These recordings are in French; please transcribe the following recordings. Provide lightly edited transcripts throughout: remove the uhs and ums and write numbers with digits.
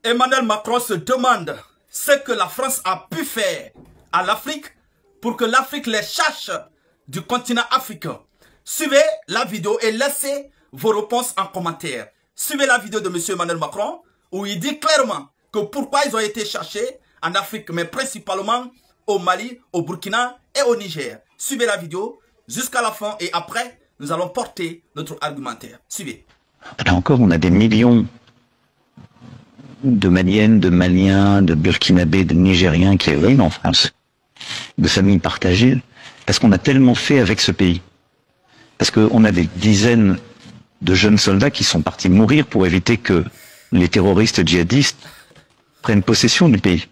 Emmanuel Macron se demande ce que la France a pu faire à l'Afrique pour que l'Afrique les cherche du continent africain. Suivez la vidéo et laissez vos réponses en commentaire. Suivez la vidéo de M. Emmanuel Macron où il dit clairement que pourquoi ils ont été cherchés en Afrique, mais principalement au Mali, au Burkina et au Niger. Suivez la vidéo jusqu'à la fin et après, nous allons porter notre argumentaire. Suivez. Là encore, on a des millions de Maliennes, de Maliens, de Burkinabés, de Nigériens qui arrivent en France, de familles partagées, parce qu'on a tellement fait avec ce pays. Parce qu'on a des dizaines de jeunes soldats qui sont partis mourir pour éviter que les terroristes djihadistes prennent possession du pays.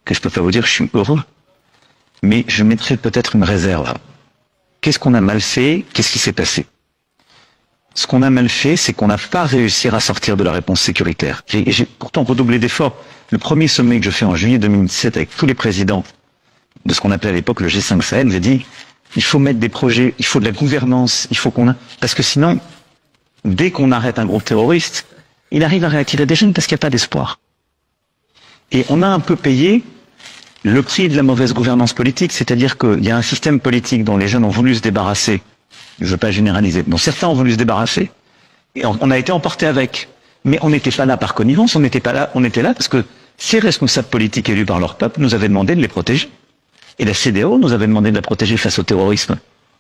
Que je peux pas vous dire, je suis heureux. Mais je mettrai peut-être une réserve. Qu'est-ce qu'on a mal fait? Qu'est-ce qui s'est passé? Ce qu'on a mal fait, c'est qu'on n'a pas réussi à sortir de la réponse sécuritaire. J'ai pourtant redoublé d'efforts. Le premier sommet que je fais en juillet 2017 avec tous les présidents de ce qu'on appelait à l'époque le G5 Sahel, j'ai dit, il faut mettre des projets, il faut de la gouvernance, il faut qu'on a... Parce que sinon, dès qu'on arrête un groupe terroriste, il arrive à réattirer des jeunes parce qu'il n'y a pas d'espoir. Et on a un peu payé le prix de la mauvaise gouvernance politique, c'est-à-dire qu'il y a un système politique dont les jeunes ont voulu se débarrasser, je ne veux pas généraliser, dont certains ont voulu se débarrasser, et on a été emporté avec. Mais on n'était pas là par connivence, on était là parce que ces responsables politiques élus par leur peuple nous avaient demandé de les protéger. Et la CEDEAO nous avait demandé de la protéger face au terrorisme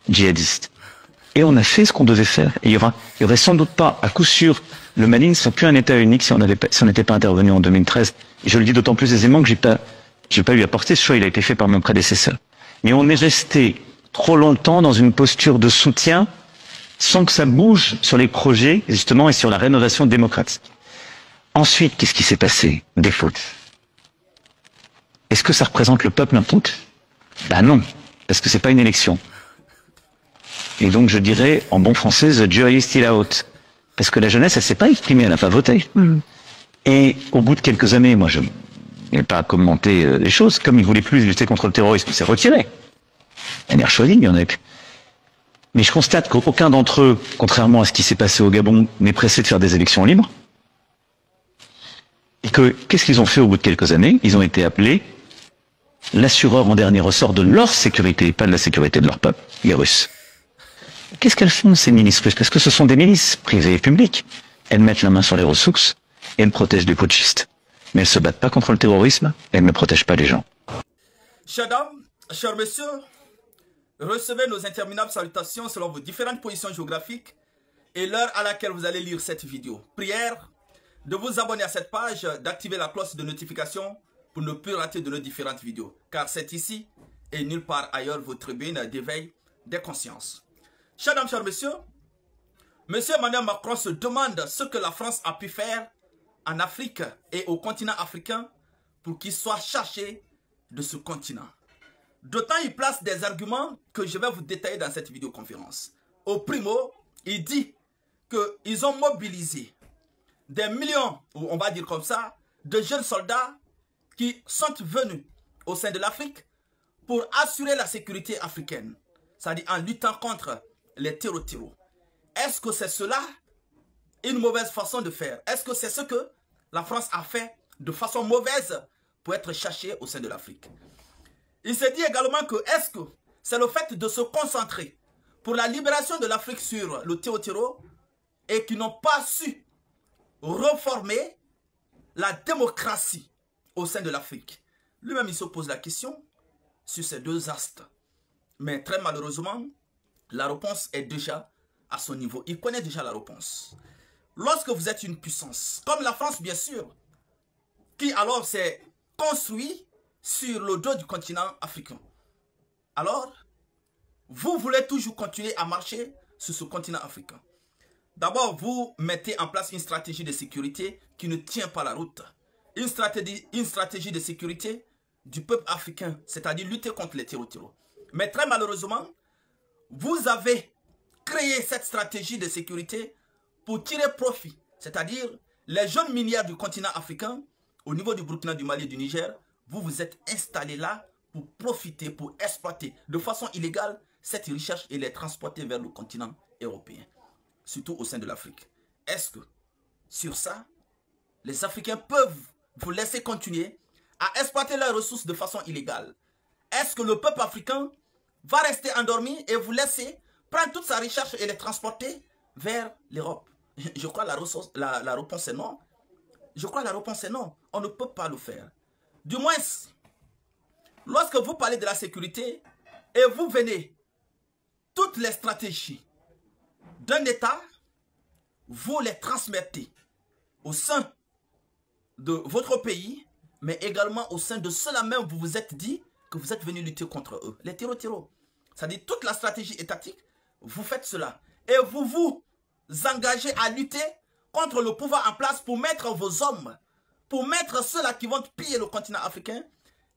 djihadiste. Et on a fait ce qu'on devait faire. Et il y aurait sans doute pas, à coup sûr, le Mali ne serait plus un État unique si on n'était pas intervenu en 2013. Et je le dis d'autant plus aisément que j'ai pas eu à porter ce choix, il a été fait par mon prédécesseur. Mais on est resté trop longtemps dans une posture de soutien sans que ça bouge sur les projets, justement, et sur la rénovation démocratique. Ensuite, qu'est-ce qui s'est passé? Des fautes. Est-ce que ça représente le peuple un putsch? Ben non, parce que c'est pas une élection. Et donc je dirais, en bon français, the jury is still out. Parce que la jeunesse, elle s'est pas exprimée, elle n'a pas voté. Et au bout de quelques années, moi je n'ai pas commenté les choses, comme il voulait plus lutter contre le terrorisme, il s'est retiré. Elle est choisie, il y en a plus. Mais je constate qu'aucun d'entre eux, contrairement à ce qui s'est passé au Gabon, n'est pressé de faire des élections libres. Et que, qu'est-ce qu'ils ont fait au bout de quelques années? Ils ont été appelés l'assureur en dernier ressort de leur sécurité, pas de la sécurité de leur peuple, les Russes. Qu'est-ce qu'elles font, ces milices russes? Parce que ce sont des milices privées et publiques. Elles mettent la main sur les ressources et elles protègent les putschistes. Mais elles se battent pas contre le terrorisme, elles ne protègent pas les gens. Chers dames, chers messieurs, recevez nos interminables salutations selon vos différentes positions géographiques et l'heure à laquelle vous allez lire cette vidéo. Prière de vous abonner à cette page, d'activer la cloche de notification pour ne plus rater de nos différentes vidéos. Car c'est ici et nulle part ailleurs votre tribune d'éveil des consciences. Chers dames, chers messieurs, M. Emmanuel Macron se demande ce que la France a pu faire en Afrique et au continent africain pour qu'il soit cherché de ce continent. D'autant il place des arguments que je vais vous détailler dans cette vidéoconférence. Au primo, il dit qu'ils ont mobilisé des millions, ou on va dire comme ça, de jeunes soldats qui sont venus au sein de l'Afrique pour assurer la sécurité africaine, c'est-à-dire en luttant contre les terroristes. Est-ce que c'est cela une mauvaise façon de faire? Est-ce que c'est ce que la France a fait de façon mauvaise pour être cherchée au sein de l'Afrique? Il se dit également que est-ce que c'est le fait de se concentrer pour la libération de l'Afrique sur le terreau et qui n'ont pas su reformer la démocratie au sein de l'Afrique? Lui-même, il se pose la question sur ces deux astres. Mais très malheureusement, la réponse est déjà à son niveau. Il connaît déjà la réponse. Lorsque vous êtes une puissance, comme la France bien sûr, qui alors s'est construit sur le dos du continent africain, alors vous voulez toujours continuer à marcher sur ce continent africain. D'abord, vous mettez en place une stratégie de sécurité qui ne tient pas la route. Une stratégie de sécurité du peuple africain, c'est-à-dire lutter contre les terroristes. Mais très malheureusement, vous avez créé cette stratégie de sécurité pour tirer profit, c'est-à-dire les jeunes minières du continent africain, au niveau du Burkina, du Mali et du Niger, vous vous êtes installés là pour profiter, pour exploiter de façon illégale cette recherche et les transporter vers le continent européen, surtout au sein de l'Afrique. Est-ce que sur ça, les Africains peuvent vous laisser continuer à exploiter leurs ressources de façon illégale? Est-ce que le peuple africain va rester endormi et vous laisser prendre toute sa recherche et les transporter vers l'Europe? Je crois que la réponse est non. Je crois que la réponse est non. On ne peut pas le faire. Du moins, lorsque vous parlez de la sécurité et vous venez, toutes les stratégies d'un État, vous les transmettez au sein de votre pays, mais également au sein de ceux-là même, vous vous êtes dit que vous êtes venu lutter contre eux. Les terreaux. C'est-à-dire toute la stratégie étatique, vous faites cela. Et vous vous engagez à lutter contre le pouvoir en place pour mettre vos hommes, pour mettre ceux-là qui vont piller le continent africain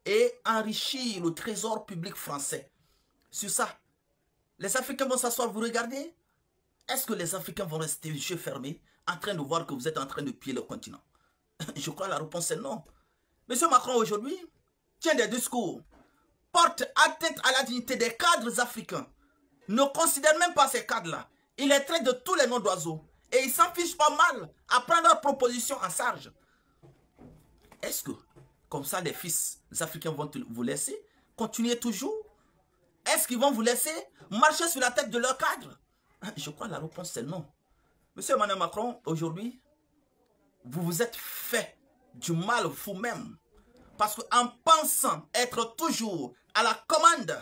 et enrichir le trésor public français. Sur ça, les Africains vont s'asseoir, vous regardez. Est-ce que les Africains vont rester les yeux fermés en train de voir que vous êtes en train de piller le continent? Je crois que la réponse est non. Monsieur Macron aujourd'hui tient des discours, porte atteinte à la dignité des cadres africains, ne considère même pas ces cadres-là. Il les traite de tous les noms d'oiseaux et il s'en fiche pas mal à prendre leurs propositions en charge. Est-ce que, comme ça, les fils africains vont vous laisser continuer toujours? Est-ce qu'ils vont vous laisser marcher sur la tête de leurs cadres? Je crois que la réponse est non. Monsieur Emmanuel Macron, aujourd'hui, vous vous êtes fait du mal vous-même. Parce qu'en pensant être toujours à la commande,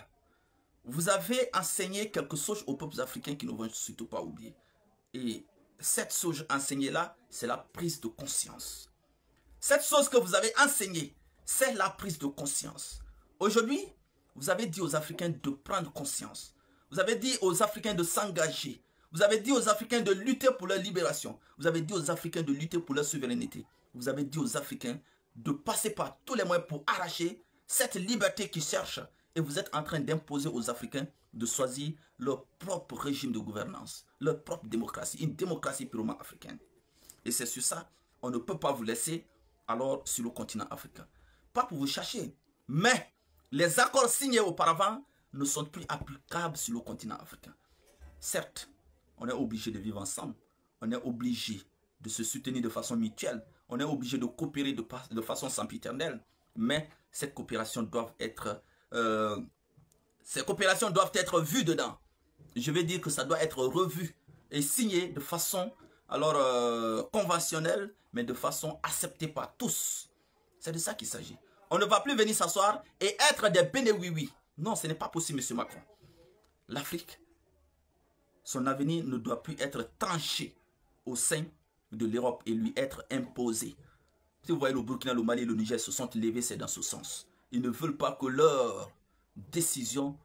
vous avez enseigné quelque chose aux peuples africains qui ne vont surtout pas oublier. Et cette chose enseignée-là, c'est la prise de conscience. Cette chose que vous avez enseignée, c'est la prise de conscience. Aujourd'hui, vous avez dit aux Africains de prendre conscience. Vous avez dit aux Africains de s'engager. Vous avez dit aux Africains de lutter pour leur libération. Vous avez dit aux Africains de lutter pour leur souveraineté. Vous avez dit aux Africains de passer par tous les moyens pour arracher cette liberté qu'ils cherchent. Et vous êtes en train d'imposer aux Africains de choisir leur propre régime de gouvernance, leur propre démocratie, une démocratie purement africaine. Et c'est sur ça, on ne peut pas vous laisser alors sur le continent africain. Pas pour vous chercher, mais les accords signés auparavant ne sont plus applicables sur le continent africain. Certes, on est obligé de vivre ensemble, on est obligé de se soutenir de façon mutuelle, on est obligé de coopérer de façon sempiternelle, mais cette coopération doit être, ces coopérations doivent être vues dedans. Je vais dire que ça doit être revu et signé de façon conventionnelle, mais de façon acceptée par tous. C'est de ça qu'il s'agit. On ne va plus venir s'asseoir et être des béné-oui-oui. Non, ce n'est pas possible, monsieur Macron. L'Afrique, son avenir ne doit plus être tranché au sein de l'Europe et lui être imposé. Si vous voyez le Burkina, le Mali et le Niger se sont levés, c'est dans ce sens. Ils ne veulent pas que leur décision,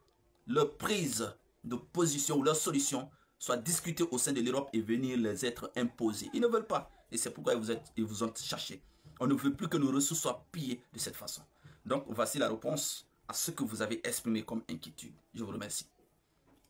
leur prise de position ou leur solution soit discutée au sein de l'Europe et venir les être imposées. Ils ne veulent pas. Et c'est pourquoi ils vous ont cherché. On ne veut plus que nos ressources soient pillées de cette façon. Donc, voici la réponse à ce que vous avez exprimé comme inquiétude. Je vous remercie.